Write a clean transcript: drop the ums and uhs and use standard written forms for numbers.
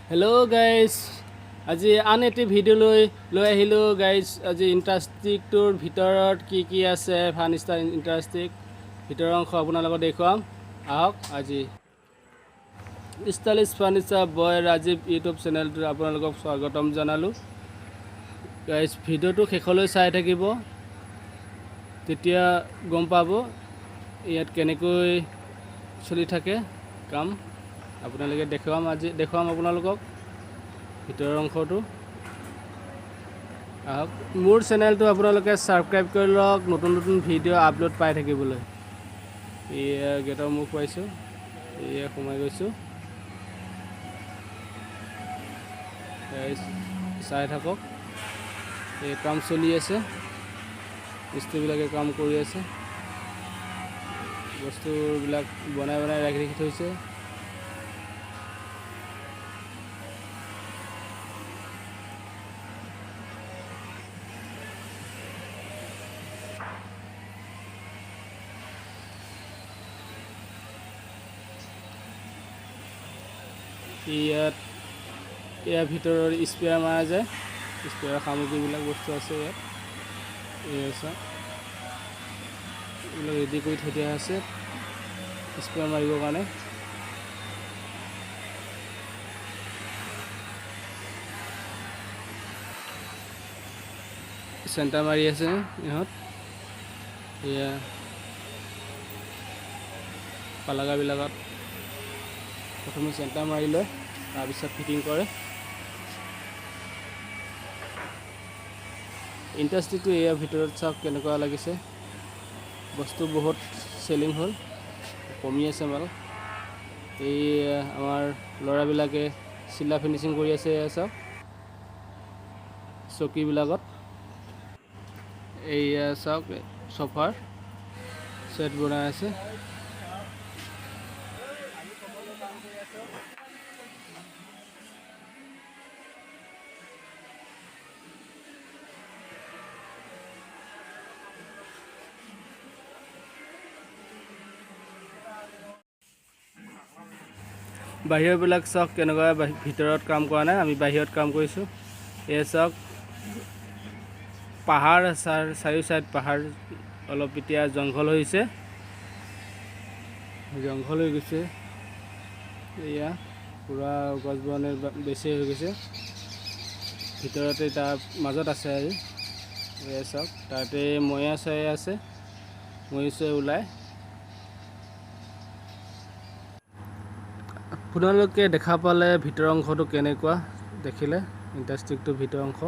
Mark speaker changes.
Speaker 1: Hello' guys আজি আন এটি ভিডিঅ' লৈ আহিলোঁ গাইজ। আজি ইণ্ডাষ্ট্ৰিকটোৰ ভিতৰত কি আছে ফাৰ্নিচাৰ ইণ্ডাষ্ট্ৰিক ভিতৰৰ অংশ আপোনালোকক দেখুৱাম। আহক আজি ষ্টাইলিছ ফাৰ্নিচাৰ বয় ৰাজীৱ ইউটিউব চেনেলটোত আপোনালোকক স্বাগতম জনালোঁ। গাইজ ভিডিঅ'টো শেষলৈ চাই থাকিব, তেতিয়া গম পাব ইয়াত কেনেকৈ চলি থাকে কাম। আপোনালোকে দেখুৱাম আপোনালোকক ভিতৰৰ অংশটো। আহক, মোৰ চেনেলটো আপোনালোকে ছাবস্ক্ৰাইব কৰি লওক নতুন নতুন ভিডিঅ' আপলোড পাই থাকিবলৈ। এয়া গেটৰ মুখ পাইছোঁ, এয়া সোমাই গৈছোঁ। চাই থাকক, এই কাম চলি আছে, মিস্ত্ৰীবিলাকে কাম কৰি আছে, বস্তুবিলাক বনাই ৰাখি থৈছে। ইয়াৰ ভিতৰৰ স্পেয়াৰ মাৰা যায়, স্পেয়াৰ সামগ্ৰীবিলাক বস্তু আছে ইয়াত। এইবিলাক ৰেডি কৰি থৈ দিয়া আছে স্পেয়াৰ মাৰিবৰ কাৰণে। চেণ্টাৰ মাৰি আছে ইহঁত। এয়া পালাগাবিলাকত প্ৰথমে চেণ্টাৰ মাৰি লয়, তাৰপিছত ফিটিং কৰে। ইণ্ডাষ্ট্ৰিটো ইয়াৰ ভিতৰত চাওক কেনেকুৱা লাগিছে। বস্তু বহুত চেলিং হ'ল, কমি আছে মাল। এই আমাৰ ল'ৰাবিলাকে চিলা ফিনিচিং কৰি আছে। এয়া চাওক চকীবিলাকত, এইয়া চাওক চফাৰ ছেট বনাই আছে। বাহিৰবিলাক চাওক কেনেকুৱা, ভিতৰত কাম কৰা নাই, আমি বাহিৰত কাম কৰিছোঁ। এয়া চাওক পাহাৰ, চাৰিও চাইড পাহাৰ, অলপ এতিয়া জংঘল হৈছে, জংঘল হৈ গৈছে। এয়া পূৰা গছ বনে বেছি হৈ গৈছে। ভিতৰতে তাৰ মাজত আছে আৰু এয়া চাওক, তাতে ময়া চয়া আছে, মৈ চৈ ওলায়। আপোনালোকে দেখা পালে ভিতৰৰ অংশটো কেনেকুৱা দেখিলে, ইণ্ডাষ্ট্ৰিকটোৰ ভিতৰৰ অংশ।